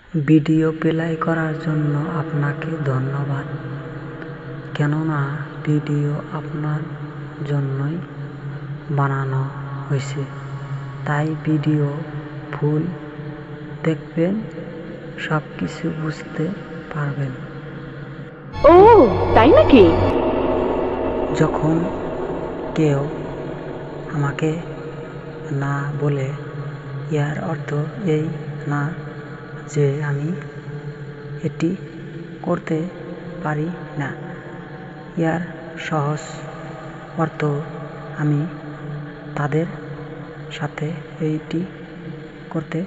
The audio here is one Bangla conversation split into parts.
ভিডিও প্লে করার জন্য আপনাকে ধন্যবাদ, কেননা ভিডিও আপনার জন্যই বানানো হয়েছে। তাই ভিডিও ফুল দেখবেন, সবকিছু বুঝতে পারবেন। ও তাই নাকি? যখন কেউ আমাকে না বলে, এর অর্থ এই না যে আমি এটি করতে পারি না। এর সহজ অর্থ আমি তাদের সাথে এইটি করতে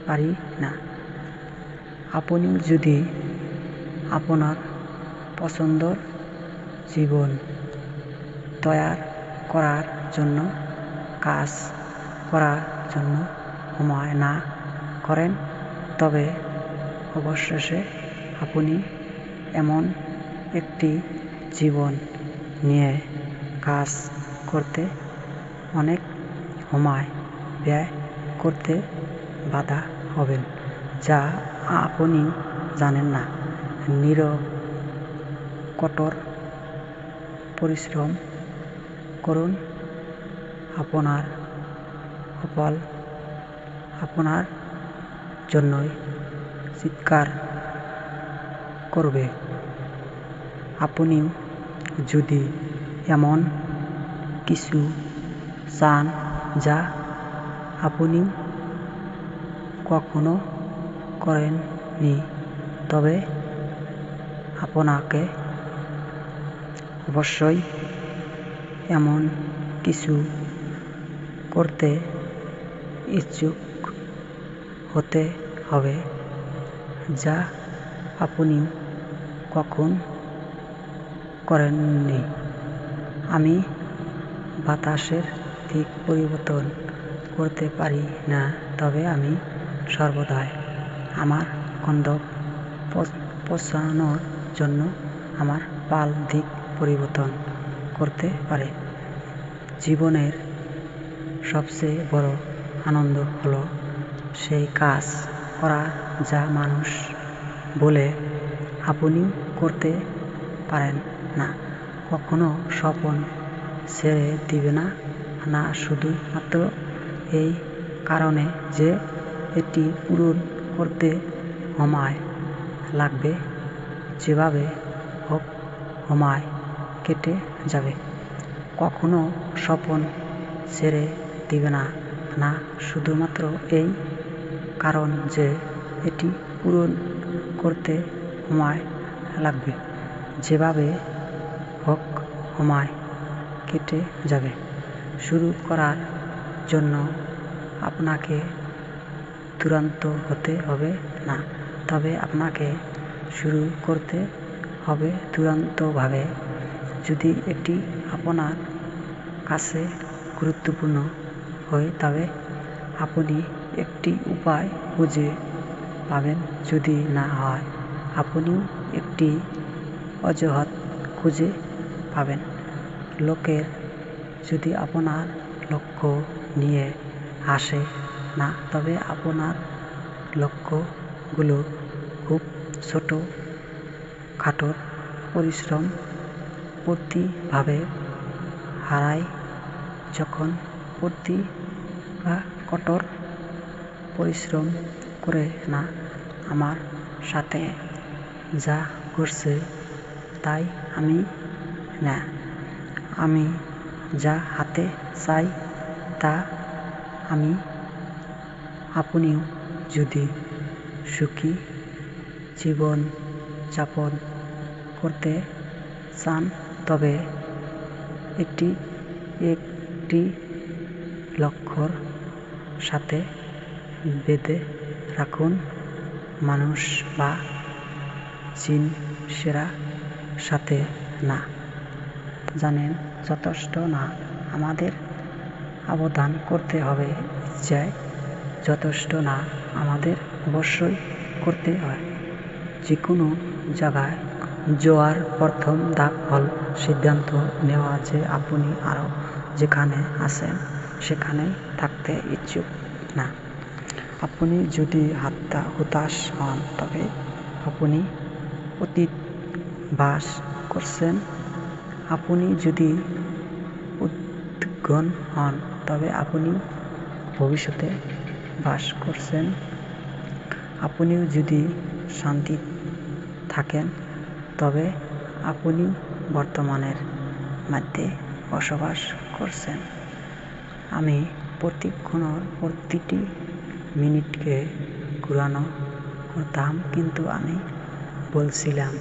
পারি না। আপনি যদি আপনার পছন্দের জীবন তৈরি করার জন্য কাজ করার জন্য সময় না করেন, তবে অবশেষে আপনি এমন একটি জীবন নিয়ে কাজ করতে অনেক সময় ব্যয় করতে বাধ্য হবেন, যা আপনি জানেন না। কঠোর পরিশ্রম করুন, আপনার ফল আপনার জন্যই চিৎকার করবে। আপনি যদি এমন কিছু চান যা আপনি কখনো করেননি, তবে আপনাকে অবশ্যই এমন কিছু করতে ইচ্ছুক হতে হবে যা আপনি কখনো করেননি। আমি বাতাসের দিক পরিবর্তন করতে পারি না, তবে আমি সর্বদাই আমার গন্তব্যে পৌঁছানোর জন্য আমার পাল দিক পরিবর্তন করতে পারি। জীবনের সবচেয়ে বড় আনন্দ হলো সেই কাজ করা যা মানুষ বলে আপনি করতে পারেন না। কখনো স্বপ্ন ছেড়ে দিবেন না, শুধুমাত্র এই কারণে যে এটি পূরণ করতে সময় লাগবে। যেভাবে হোক সময় কেটে যাবে। কখনো স্বপ্ন ছেড়ে দিবেন না, শুধুমাত্র এই কারণ যে এটি পূরণ করতে সময় লাগবে। যেভাবে হোক সময় কেটে যাবে। শুরু করার জন্য আপনাকে দুরন্ত হতে হবে না, তবে আপনাকে শুরু করতে হবে দুরন্তভাবে। যদি এটি আপনার কাছে গুরুত্বপূর্ণ হয়, তবে আপনি একটি উপায় খুঁজে পাবেন। যদি না হয়, আপনিও একটি অজুহাত খুঁজে পাবেন। লোকের যদি আপনার লক্ষ্য নিয়ে আসে না, তবে আপনার লক্ষ্যগুলো খুব ছোট খাটো পরিশ্রম প্রতিভাবে হারায়। যখন কঠোর পরিশ্রম করে না, আমার সাথে যা ঘটছে তাই আমি না। আমি যা হাতে চাই তা আমি। আপনিও যদি সুখী জীবন যাপন করতে চান, তবে এটি একটি লক্ষ্যর সাথে বেঁধে রাখুন। মানুষ বা জিনিসের সাথে না জানেন যথেষ্ট না, আমাদের আবেদন করতে হবে। ইচ্ছায় যথেষ্ট না, আমাদের অবশ্যই করতে হয়। যে কোনো জায়গায় যাওয়ার প্রথম ধাপ হল সিদ্ধান্ত নেওয়া যে আপনি আরও যেখানে আছেন সেখানেই থাকতে ইচ্ছুক না। আপনি যদি হতাশ হন তবে আপনি অতীত বাস করছেন। আপনি যদি উদ্বিগ্ন হন তবে আপনি ভবিষ্যতে বাস করছেন। আপনি যদি শান্তি থাকেন তবে আপনি বর্তমানের মধ্যে বসবাস করছেন। আমি প্রতিটি মিনিটকে ঘুরানো করতাম, কিন্তু আমি বলছিলাম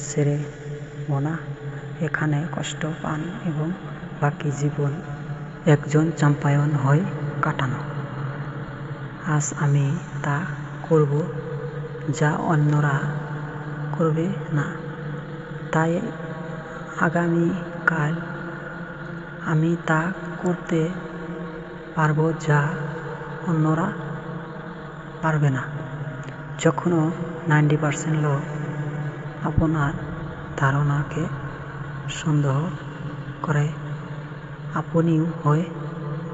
ছেড়ে না, এখানে কষ্ট পান এবং বাকি জীবন একজন চ্যাম্পিয়ন হয়ে কাটানো। আজ আমি তা করব যা অন্যরা করবে না। তাই আগামীকাল আমি তা করতে পারব যা অন্যরা পারবে না। যখন 90% লোক আপনার ধারণাকে সন্দেহ করে, আপনিও হয়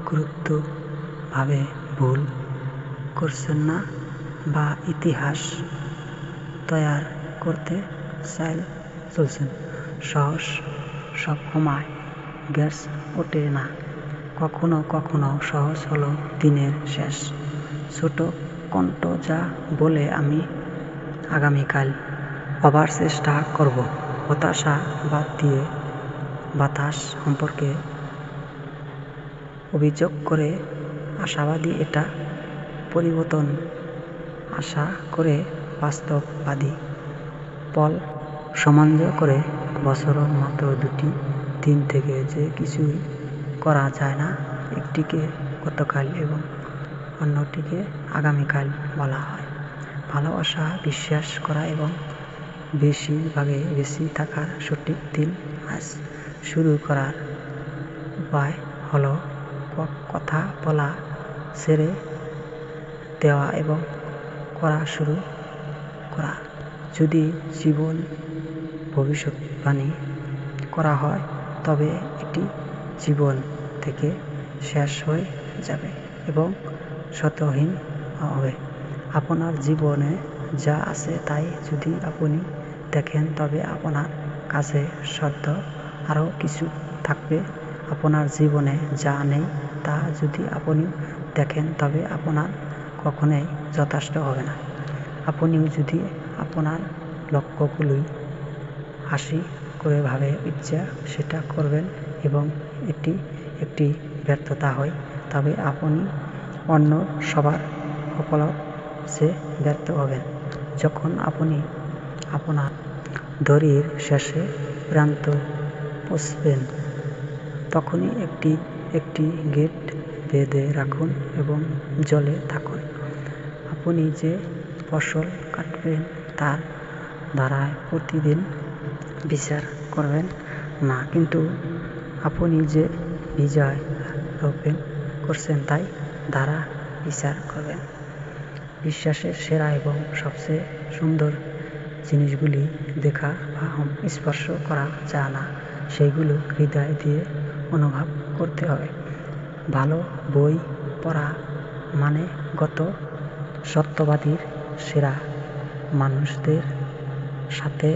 গুরুত্বভাবে ভুল করছেন না বা ইতিহাস তৈরি করতে চলছেন। সাহস সবসময় গেছে ওঠে না। কখনো কখনো সাহস হলো দিনের শেষ ছোট কণ্ঠ যা বলে আমি আগামীকাল আবার চেষ্টা করব। হতাশা বাদ দিয়ে বাতাস সম্পর্কে অভিযোগ করে আশাবাদী, এটা পরিবর্তন আশা করে বাস্তববাদী। পল সামঞ্জস্য করে বছরের মাত্র 2টি দিন থেকে যে কিছুই করা যায় না, একটিকে গতকাল এবং অন্যটিকে আগামীকাল বলা হয়। ভালোবাসা, বিশ্বাস করা এবং বেঁচে থাকার সঠিক দিন আজ। শুরু করার উপায় হলো কথা বলা ছেড়ে দেওয়া এবং করা শুরু করা। যদি জীবন ভবিষ্যৎবাণী করা হয় তবে এটি জীবন থেকে শেষ হয়ে যাবে এবং শর্তহীন হবে। আপনার জীবনে যা আছে তাই যদি আপনি দেখেন তবে আপনার কাছে শর্ত আরও কিছু থাকবে। আপনার জীবনে যা নেই তা যদি আপনি দেখেন তবে আপনার কখনোই যথেষ্ট হবে না। আপনিও যদি আপনার লক্ষ্যগুলি হাসি করে ভাবে ইচ্ছা সেটা করবেন এবং এটি একটি ব্যর্থতা হয়, তবে আপনি অন্য সবার চেয়ে ব্যর্থ হবেন। যখন আপনি আপনার দড়ির শেষে প্রান্ত পৌঁছবেন তখনই একটি গেট বেঁধে রাখুন এবং জলে থাকুন। আপনি যে ফসল কাটবেন তার দ্বারা প্রতিদিন বিচার করবেন না, কিন্তু আপনি যে বিজয় রোপণ করছেন তাই দ্বারা বিচার করবেন। বিশ্বাসের সেরা এবং সবচেয়ে সুন্দর জিনিসগুলি দেখা বা স্পর্শ করা যায় না, সেইগুলো হৃদয় দিয়ে অনুভব করতে হবে। ভালো বই পড়া মানে সত্যবাদীর সেরা মানুষদের সাথে